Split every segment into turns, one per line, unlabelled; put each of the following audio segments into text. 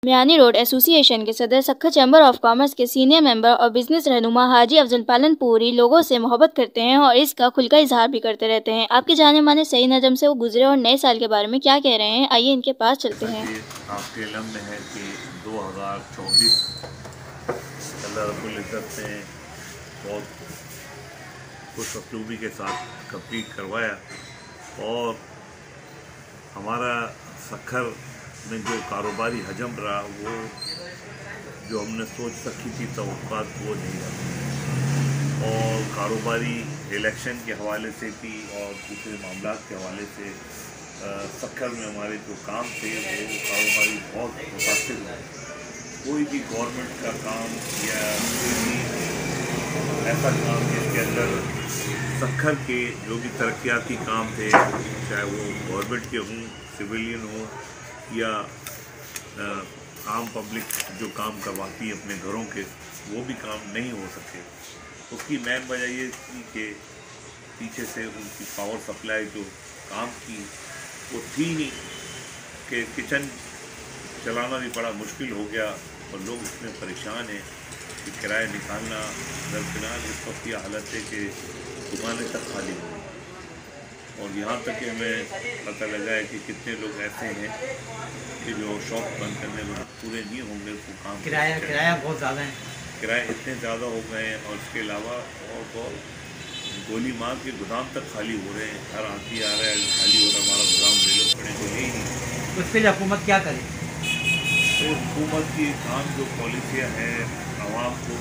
میانی road ایسوسی ایشن کے صدر، سکھر چیمبر آف کامرس کے سینئر ممبر اور بزنس رہنما حاجی افضل پالن پوری لوگوں سے محبت کرتے ہیں اور اس کا کھل کر اظہار بھی کرتے رہتے ہیں۔ آپ کے جانے مانے صحیح نجم سے وہ گزرے اور نئے سال کے بارے میں کیا کہہ رہے ہیں، آئیے ان کے پاس چلتے ہیں۔
آپ کے علم میں ہے کہ 2024 اللہ رب العزت نے بہت خوش اسلوبی کے ساتھ کمپلیٹ کروایا، اور ہمارا سکھر میں جو کاروباری حجم رہا وہ جو ہم نے سوچ سکی تھی توقعات وہ نہیں رہا، اور کاروباری الیکشن کے حوالے سے بھی اور دوسرے معاملات کے حوالے سے سکھر میں ہمارے جو کام تھے وہ کاروباری بہت متاثر ہوئے۔ کوئی بھی گورنمنٹ کا کام یا کوئی بھی ایسا کام جس کے اندر سکھر کے جو بھی ترقیاتی کام تھے، چاہے وہ گورنمنٹ کے ہوں، سویلین ہوں یا عام پبلک جو کام کرواتی ہے اپنے گھروں کے، وہ بھی کام نہیں ہو سکے۔ اس کی مین وجہ یہ تھی کہ پیچھے سے ان کی پاور سپلائی جو کام کی وہ تھی نہیں، کہ کچن چلانا بھی بڑا مشکل ہو گیا اور لوگ اس میں پریشان ہیں کہ کرایہ نکالنا درکنار اس وقت یہ حالت ہے کہ دکانیں تک خالی ہوئی، اور یہاں تک کہ ہمیں پتہ لگا ہے کہ کتنے لوگ ایسے ہیں کہ جو شاپ بند کرنے میں پورے نہیں ہوں گے، وہ کام
کرایہ بہت زیادہ ہے،
کرایہ اتنے زیادہ ہو گئے ہیں، اور اس کے علاوہ اور گولی مار کے گودام تک خالی ہو رہے ہیں۔ ہر آدمی آ رہا ہے خالی ہو رہا ہے، ہمارا گودام لے لو، پڑے تو ہی نہیں۔
اس کے لیے حکومت کیا کرے؟
تو حکومت کی کام جو پالیسیاں ہیں، عوام کو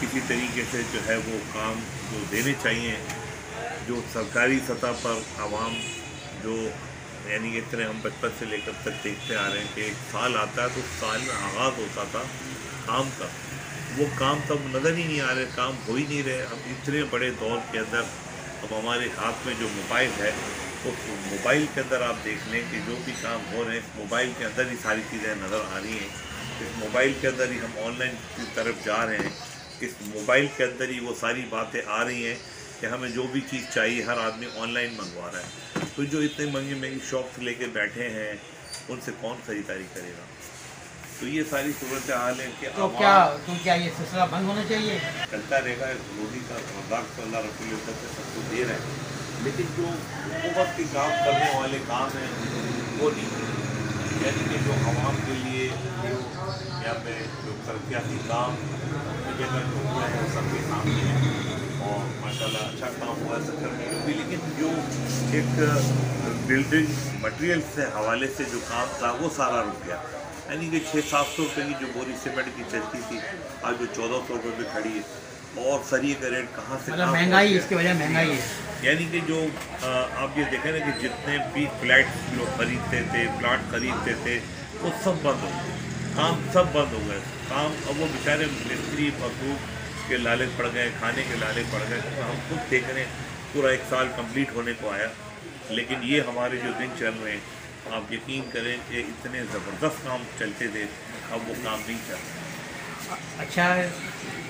کسی طریقے سے جو ہے وہ کام جو دینے چاہیے، جو سرکاری سطح پر عوام جو یعنی اس طرح ہم بچپن سے لے کر تک دیکھتے آ رہے ہیں کہ ایک سال آتا ہے تو سال میں آغاز ہوتا تھا کام کا، وہ کام تب نظر ہی نہیں آ رہے، کام ہو ہی نہیں رہے۔ اب اتنے بڑے دور کے اندر اب ہمارے ہاتھ میں جو موبائل ہے، اس موبائل کے اندر آپ دیکھ لیں کہ جو بھی کام ہو رہے ہیں اس موبائل کے اندر ہی ساری چیزیں نظر آ رہی ہیں، اس موبائل کے اندر ہی ہم آن لائن کی طرف جا رہے ہیں، اس موبائل کے اندر ہی وہ ساری باتیں آ رہی ہیں کہ ہمیں جو بھی چیز چاہیے ہر آدمی آن لائن منگوا رہا ہے۔ تو جو اتنے مہنگی مہنگی شاپس لے کے بیٹھے ہیں ان سے کون خریداری کرے گا؟ تو یہ ساری صورتحال ہے کہ
تو کیا یہ سلسلہ بند ہونا چاہیے؟
چلتا رہے گا، روزی کا رزاق تو اللہ رب العزت سے سب کو دے رہے ہیں، لیکن جو حکومت کے کام کرنے والے کام ہیں وہ نہیں، یعنی کہ جو عوام کے لیے جو یہاں پہ جو ترقیاتی کام کی جگہ جو ہوا ہے سب کے سامنے ہیں، اور ماشاء اللہ اچھا کام ہوا ہے سکھر میں بھی، لیکن جو ایک بلڈنگ مٹیریل سے حوالے سے جو کام تھا وہ سارا رک گیا، یعنی کہ 600-700 روپے کی جو بوری سیمنٹ کی چلتی تھی آج جو 1400 روپے پہ کھڑی ہے، اور سریے کا ریٹ کہاں سے
مہنگائی، اس کی وجہ مہنگائی ہے۔
یعنی کہ جو آپ یہ دیکھیں نا کہ جتنے بھی فلیٹ جو خریدتے تھے، پلاٹ خریدتے تھے، وہ سب بند ہو گئے، کام سب بند ہو گئے، کام اب وہ بیچارے مستری مزدور کے لالے پڑ گئے، کھانے کے لالے پڑ گئے۔ ہم خود دیکھ رہے ہیں پورا ایک سال کمپلیٹ ہونے کو آیا، لیکن یہ ہمارے جو دن چل رہے ہیں آپ یقین کریں کہ اتنے زبردست کام چلتے تھے، اب وہ کام نہیں چل رہا۔
اچھا،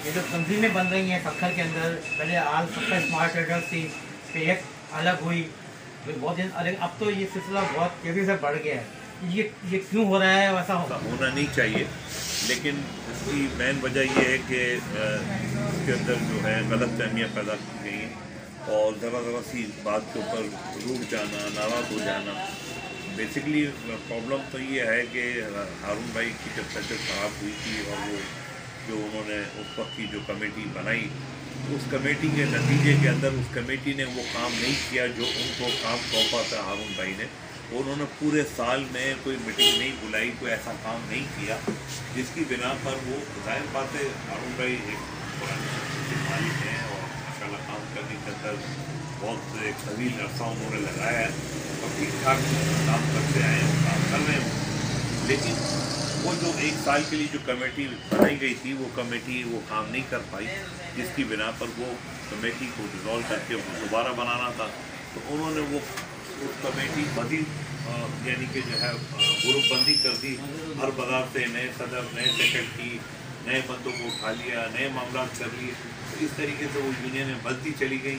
یہ جو تنظیمیں بن رہی ہیں سکھر کے اندر، پہلے آل سکھر اسمارٹ ٹریڈرز تھی، پھر ایک الگ ہوئی، پھر بہت دن الگ، اب تو یہ سلسلہ بہت تیزی سے بڑھ گیا ہے، یہ کیوں ہو رہا ہے؟ ویسا
ہونا نہیں چاہیے، لیکن اس کی مین وجہ یہ ہے کہ اس کے اندر جو ہے غلط فہمیاں پیدا کی گئی ہیں، اور ذرا سی بات کے اوپر روٹ جانا، ناراض ہو جانا۔ بیسکلی پرابلم تو یہ ہے کہ ہارون بھائی کی جب طبیعت خراب ہوئی تھی اور وہ جو انہوں نے اس وقت کی جو کمیٹی بنائی، اس کمیٹی کے نتیجے کے اندر اس کمیٹی نے وہ کام نہیں کیا جو ان کو کام سونپا تھا ہارون بھائی نے، اور انہوں نے پورے سال میں کوئی میٹنگ نہیں بلائی، کوئی ایسا کام نہیں کیا، جس کی بنا پر وہ ظاہر بات ہے ہارون بھائی ایک مالک ہیں اور ماشاء اللہ کام کرنے کے اندر بہت ایک طویل عرصہ انہوں نے لگایا ہے اور ٹھیک ٹھاک کام کرتے آئے ہیں، کام کر رہے ہیں، لیکن وہ جو ایک سال کے لیے جو کمیٹی بنائی گئی تھی وہ کمیٹی وہ کام نہیں کر پائی، جس کی بنا پر وہ کمیٹی کو ڈیزالو کر کے دوبارہ بنانا تھا، تو انہوں نے وہ اس کمیٹی مزید یعنی کہ جو ہے گروپ بندی کر دی، ہر بازار سے نئے صدر، نئے سیکرٹری، نئے بندوں کو اٹھا لیا، نئے معاملات کر لیے، تو اس طریقے سے وہ یونین میں بڑھتی چلی گئی،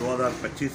2025